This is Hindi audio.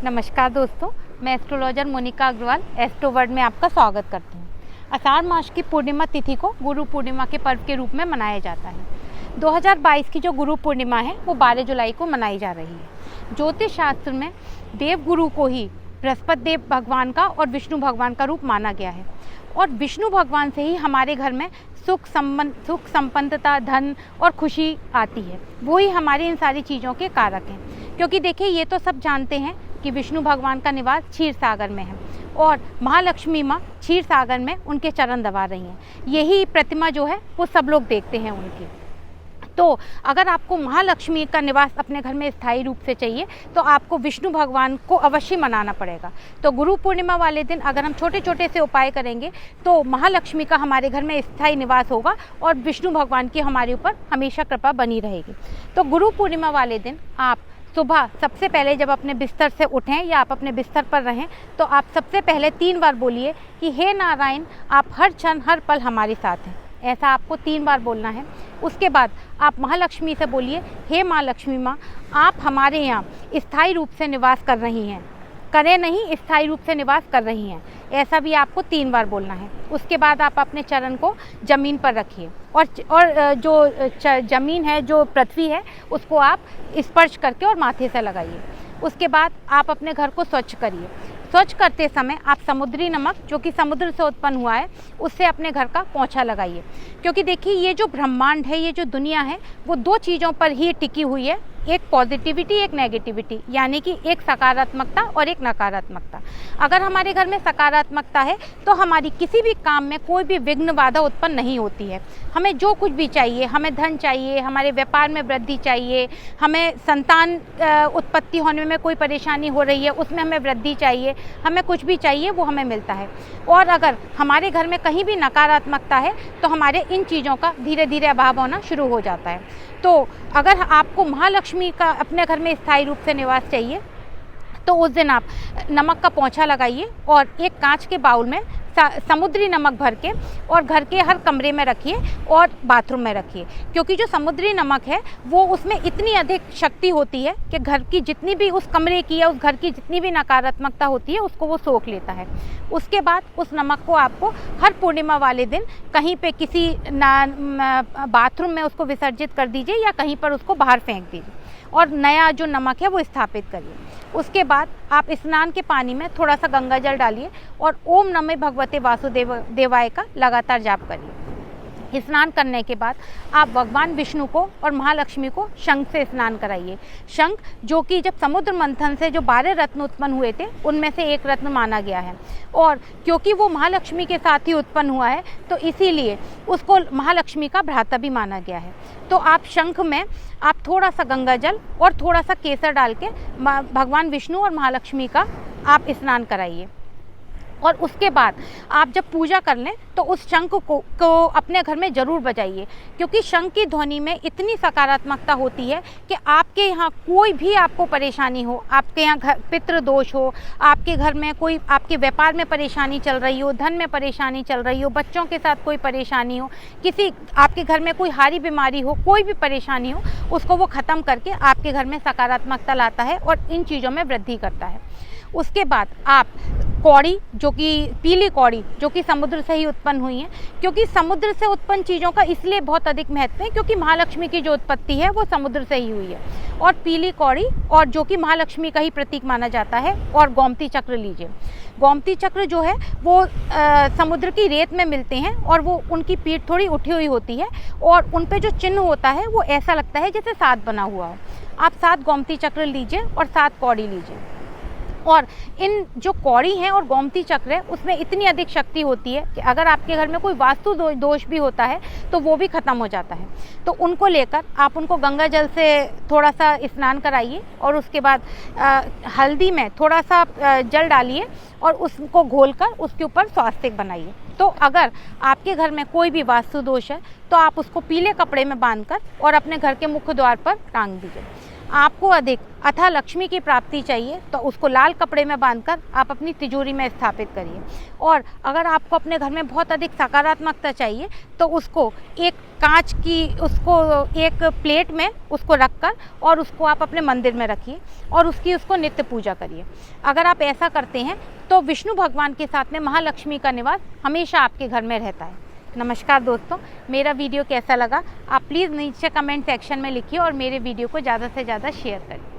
नमस्कार दोस्तों, मैं astrologer Monika Agarwal Astro World में आपका स्वागत करती हूँ। आषाढ़ मास की पूर्णिमा तिथि को गुरु पूर्णिमा के पर्व के रूप में मनाया जाता है। 2022 की जो गुरु पूर्णिमा है वो 12 जुलाई को मनाई जा रही है। ज्योतिष शास्त्र में देव गुरु को ही बृहस्पति देव भगवान का और विष्णु भगवान का रूप माना गया है और विष्णु भगवान से ही हमारे घर में सुख संपन्नता, धन और खुशी आती है। वो ही हमारी इन सारी चीज़ों के कारक हैं। क्योंकि देखिए, ये तो सब जानते हैं कि विष्णु भगवान का निवास क्षीर सागर में है और महालक्ष्मी माँ क्षीर सागर में उनके चरण दबा रही हैं। यही प्रतिमा जो है वो सब लोग देखते हैं उनकी। तो अगर आपको महालक्ष्मी का निवास अपने घर में स्थायी रूप से चाहिए तो आपको विष्णु भगवान को अवश्य मनाना पड़ेगा। तो गुरु पूर्णिमा वाले दिन अगर हम छोटे छोटे से उपाय करेंगे तो महालक्ष्मी का हमारे घर में स्थायी निवास होगा और विष्णु भगवान की हमारे ऊपर हमेशा कृपा बनी रहेगी। तो गुरु पूर्णिमा वाले दिन आप सुबह सबसे पहले जब अपने बिस्तर से उठें या आप अपने बिस्तर पर रहें तो आप सबसे पहले 3 बार बोलिए कि हे नारायण, आप हर क्षण हर पल हमारे साथ हैं। ऐसा आपको 3 बार बोलना है। उसके बाद आप महालक्ष्मी से बोलिए, हे माँ लक्ष्मी माँ, आप हमारे यहाँ स्थायी रूप से निवास कर रही हैं, करें नहीं स्थायी रूप से निवास कर रही हैं। ऐसा भी आपको 3 बार बोलना है। उसके बाद आप अपने चरण को ज़मीन पर रखिए और जो ज़मीन है, जो पृथ्वी है, उसको आप स्पर्श करके और माथे से लगाइए। उसके बाद आप अपने घर को स्वच्छ करिए। स्वच्छ करते समय आप समुद्री नमक, जो कि समुद्र से उत्पन्न हुआ है, उससे अपने घर का पोंछा लगाइए। क्योंकि देखिए, ये जो ब्रह्मांड है, ये जो दुनिया है, वो 2 चीज़ों पर ही टिकी हुई है, एक पॉजिटिविटी, एक नेगेटिविटी, यानी कि एक सकारात्मकता और एक नकारात्मकता। अगर हमारे घर में सकारात्मकता है तो हमारी किसी भी काम में कोई भी विघ्न बाधा उत्पन्न नहीं होती है। हमें जो कुछ भी चाहिए, हमें धन चाहिए, हमारे व्यापार में वृद्धि चाहिए, हमें संतान उत्पत्ति होने में कोई परेशानी हो रही है, उसमें हमें वृद्धि चाहिए, हमें कुछ भी चाहिए वो हमें मिलता है। और अगर हमारे घर में कहीं भी नकारात्मकता है तो हमारे इन चीज़ों का धीरे धीरे अभाव होना शुरू हो जाता है। तो अगर आपको महालक्ष्मी का अपने घर में स्थायी रूप से निवास चाहिए तो उस दिन आप नमक का पोंछा लगाइए और एक कांच के बाउल में समुद्री नमक भर के और घर के हर कमरे में रखिए और बाथरूम में रखिए। क्योंकि जो समुद्री नमक है वो उसमें इतनी अधिक शक्ति होती है कि घर की जितनी भी उस कमरे की या उस घर की जितनी भी नकारात्मकता होती है उसको वो सोख लेता है। उसके बाद उस नमक को आपको हर पूर्णिमा वाले दिन कहीं पे किसी बाथरूम में उसको विसर्जित कर दीजिए या कहीं पर उसको बाहर फेंक दीजिए और नया जो नमक है वो स्थापित करिए। उसके बाद आप स्नान के पानी में थोड़ा सा गंगा जल डालिए और ओम नमः भगवते वासुदेवाय का लगातार जाप करिए। स्नान करने के बाद आप भगवान विष्णु को और महालक्ष्मी को शंख से स्नान कराइए। शंख, जो कि जब समुद्र मंथन से जो 12 रत्न उत्पन्न हुए थे उनमें से एक रत्न माना गया है और क्योंकि वो महालक्ष्मी के साथ ही उत्पन्न हुआ है तो इसीलिए उसको महालक्ष्मी का भ्राता भी माना गया है। तो आप शंख में आप थोड़ा सा गंगा जल और थोड़ा सा केसर डाल के भगवान विष्णु और महालक्ष्मी का आप स्नान कराइए। और उसके बाद आप जब पूजा कर लें तो उस शंख को अपने घर में ज़रूर बजाइए। क्योंकि शंख की ध्वनि में इतनी सकारात्मकता होती है कि आपके यहाँ कोई भी आपको परेशानी हो, आपके यहाँ पितृ दोष हो, आपके घर में कोई आपके व्यापार में परेशानी चल रही हो, धन में परेशानी चल रही हो, बच्चों के साथ कोई परेशानी हो, किसी आपके घर में कोई हारी बीमारी हो, कोई भी परेशानी हो, उसको वो ख़त्म करके आपके घर में सकारात्मकता लाता है और इन चीज़ों में वृद्धि करता है। उसके बाद आप कौड़ी, जो कि पीली कौड़ी, जो कि समुद्र से ही उत्पन्न हुई है, क्योंकि समुद्र से उत्पन्न चीज़ों का इसलिए बहुत अधिक महत्व है क्योंकि महालक्ष्मी की जो उत्पत्ति है वो समुद्र से ही हुई है। और पीली कौड़ी, और जो कि महालक्ष्मी का ही प्रतीक माना जाता है, और गोमती चक्र लीजिए। गोमती चक्र जो है वो समुद्र की रेत में मिलते हैं और वो उनकी पीठ थोड़ी उठी हुई होती है और उन पे जो चिन्ह होता है वो ऐसा लगता है जैसे 7 बना हुआ हो। आप 7 गोमती चक्र लीजिए और 7 कौड़ी लीजिए। और इन जो कौड़ी हैं और गोमती चक्र है उसमें इतनी अधिक शक्ति होती है कि अगर आपके घर में कोई वास्तु दोष भी होता है तो वो भी ख़त्म हो जाता है। तो उनको लेकर आप उनको गंगा जल से थोड़ा सा स्नान कराइए और उसके बाद हल्दी में थोड़ा सा जल डालिए और उसको घोलकर उसके ऊपर स्वास्तिक बनाइए। तो अगर आपके घर में कोई भी वास्तु दोष है तो आप उसको पीले कपड़े में बांधकर और अपने घर के मुख्य द्वार पर टांग दीजिए। आपको अधिक अथाह लक्ष्मी की प्राप्ति चाहिए तो उसको लाल कपड़े में बांधकर आप अपनी तिजोरी में स्थापित करिए। और अगर आपको अपने घर में बहुत अधिक सकारात्मकता चाहिए तो उसको एक कांच की एक प्लेट में उसको रखकर और उसको आप अपने मंदिर में रखिए और उसको नित्य पूजा करिए। अगर आप ऐसा करते हैं तो विष्णु भगवान के साथ में महालक्ष्मी का निवास हमेशा आपके घर में रहता है। नमस्कार दोस्तों, मेरा वीडियो कैसा लगा आप प्लीज़ नीचे कमेंट सेक्शन में लिखिए और मेरे वीडियो को ज़्यादा से ज़्यादा शेयर करें।